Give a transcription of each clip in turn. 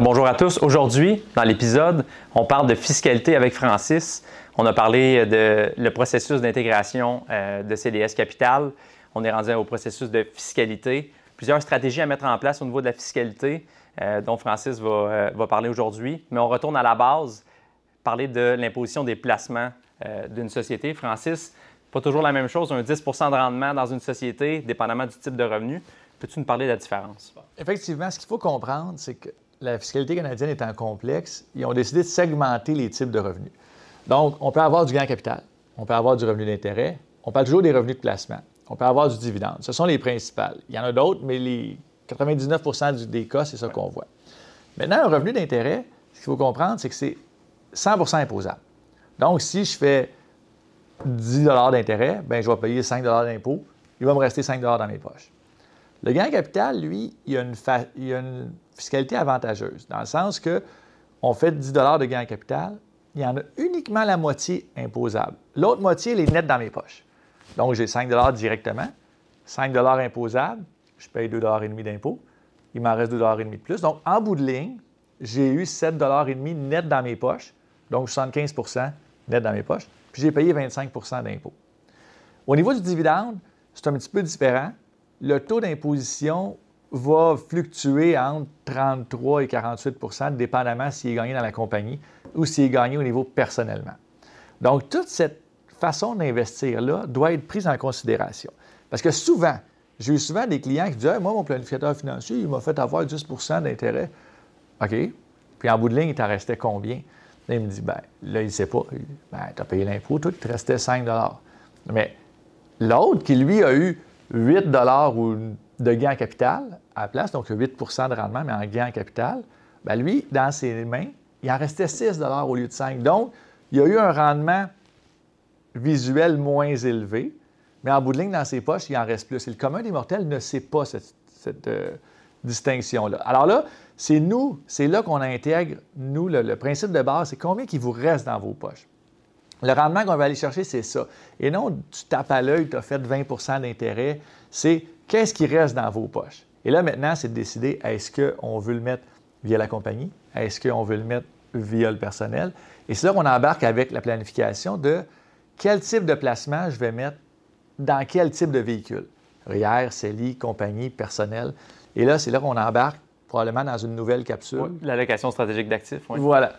Bonjour à tous. Aujourd'hui, dans l'épisode, on parle de fiscalité avec Francis. On a parlé de le processus d'intégration de CDS Capital. On est rendu au processus de fiscalité. Plusieurs stratégies à mettre en place au niveau de la fiscalité dont Francis va parler aujourd'hui. Mais on retourne à la base, parler de l'imposition des placements d'une société. Francis, pas toujours la même chose, un 10 de rendement dans une société, dépendamment du type de revenu. Peux-tu nous parler de la différence? Effectivement, ce qu'il faut comprendre, c'est que la fiscalité canadienne étant complexe, ils ont décidé de segmenter les types de revenus. Donc, on peut avoir du gain en capital, on peut avoir du revenu d'intérêt, on parle toujours des revenus de placement, on peut avoir du dividende. Ce sont les principales. Il y en a d'autres, mais les 99 des cas, c'est ça qu'on voit. Maintenant, un revenu d'intérêt, ce qu'il faut comprendre, c'est que c'est 100 imposable. Donc, si je fais 10 d'intérêt, bien, je vais payer 5 d'impôt, il va me rester 5 dans mes poches. Le gain en capital, lui, il y a une fiscalité avantageuse, dans le sens qu'on fait 10 de gain en capital, il y en a uniquement la moitié imposable. L'autre moitié, elle est nette dans mes poches. Donc, j'ai 5 directement, 5 imposables, je paye 2,5 d'impôt, il m'en reste 2,5 de plus. Donc, en bout de ligne, j'ai eu 7,5 net dans mes poches, donc 75 net dans mes poches, puis j'ai payé 25 d'impôt. Au niveau du dividende, c'est un petit peu différent. Le taux d'imposition va fluctuer entre 33 et 48 dépendamment s'il est gagné dans la compagnie ou s'il est gagné au niveau personnellement. Donc, toute cette façon d'investir-là doit être prise en considération. Parce que souvent, j'ai eu souvent des clients qui disent « Moi, mon planificateur financier, il m'a fait avoir 10 d'intérêt. » OK. Puis en bout de ligne, il t'en restait combien? Là, il me dit « Bien, là, il ne sait pas. Bien, tu as payé l'impôt, toi, il te restait 5 » Mais l'autre qui, lui, a eu 8 de gain en capital à la place, donc 8 de rendement, mais en gain en capital, bien lui, dans ses mains, il en restait 6 au lieu de 5. Donc, il y a eu un rendement visuel moins élevé, mais en bout de ligne, dans ses poches, il en reste plus. Et le commun des mortels ne sait pas cette distinction-là. Alors là, c'est là qu'on intègre, nous, le principe de base, c'est combien il vous reste dans vos poches. Le rendement qu'on va aller chercher, c'est ça. Et non, tu tapes à l'œil, tu as fait 20 d'intérêt. C'est qu'est-ce qui reste dans vos poches. Et là, maintenant, c'est de décider, est-ce qu'on veut le mettre via la compagnie? Est-ce qu'on veut le mettre via le personnel? Et c'est là qu'on embarque avec la planification de quel type de placement je vais mettre dans quel type de véhicule. REER, CELI, compagnie, personnel. Et là, c'est là qu'on embarque probablement dans une nouvelle capsule. Oui, l'allocation stratégique d'actifs. Oui. Voilà.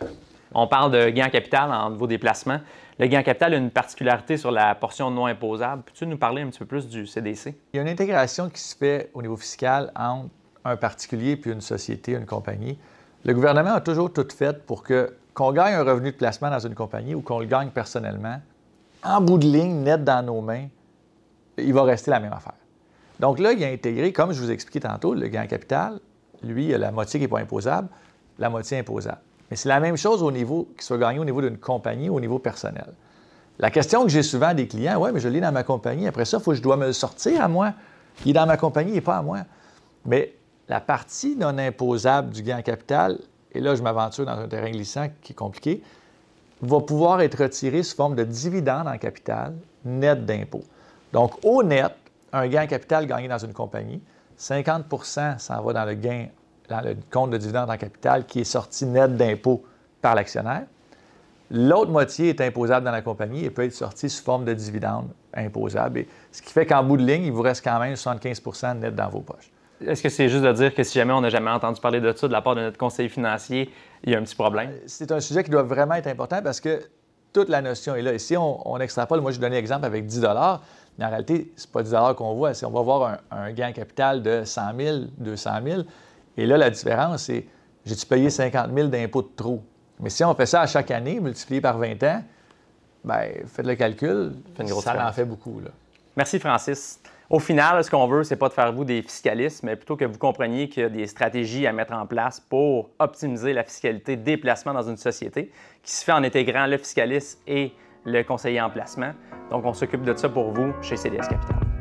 On parle de gain en capital au niveau des placements. Le gain en capital a une particularité sur la portion non imposable. Peux-tu nous parler un petit peu plus du CDC? Il y a une intégration qui se fait au niveau fiscal entre un particulier puis une société, une compagnie. Le gouvernement a toujours tout fait pour qu'on gagne un revenu de placement dans une compagnie ou qu'on le gagne personnellement. En bout de ligne, net dans nos mains, il va rester la même affaire. Donc là, il a intégré, comme je vous ai expliqué tantôt, le gain en capital, lui, il y a la moitié qui n'est pas imposable, la moitié imposable. Mais c'est la même chose au niveau, qu'il soit gagné au niveau d'une compagnie ou au niveau personnel. La question que j'ai souvent des clients, « Oui, mais je l'ai dans ma compagnie, après ça, je dois me le sortir à moi. Il est dans ma compagnie, il n'est pas à moi. » Mais la partie non imposable du gain en capital, et là, je m'aventure dans un terrain glissant qui est compliqué, va pouvoir être retirée sous forme de dividende en capital net d'impôt. Donc, au net, un gain en capital gagné dans une compagnie, 50 s'en va dans le gain dans le compte de dividende en capital qui est sorti net d'impôt par l'actionnaire. L'autre moitié est imposable dans la compagnie et peut être sorti sous forme de dividende imposable. Et ce qui fait qu'en bout de ligne, il vous reste quand même 75 net dans vos poches. Est-ce que c'est juste de dire que si jamais on n'a jamais entendu parler de ça de la part de notre conseiller financier, il y a un petit problème? C'est un sujet qui doit vraiment être important parce que toute la notion est là. Et si on extrapole, moi je donne l'exemple avec 10 mais en réalité, ce n'est pas 10 qu'on voit. On va voir un gain en capital de 100 000, 200 000. Et là, la différence, c'est j'ai-tu payé 50 000 d'impôts de trop? Mais si on fait ça à chaque année, multiplié par 20 ans, bien, faites le calcul, ça en fait beaucoup. Là. Merci, Francis. Au final, ce qu'on veut, ce n'est pas de faire vous des fiscalistes, mais plutôt que vous compreniez qu'il y a des stratégies à mettre en place pour optimiser la fiscalité des placements dans une société qui se fait en intégrant le fiscaliste et le conseiller en placement. Donc, on s'occupe de ça pour vous chez CDS Capital.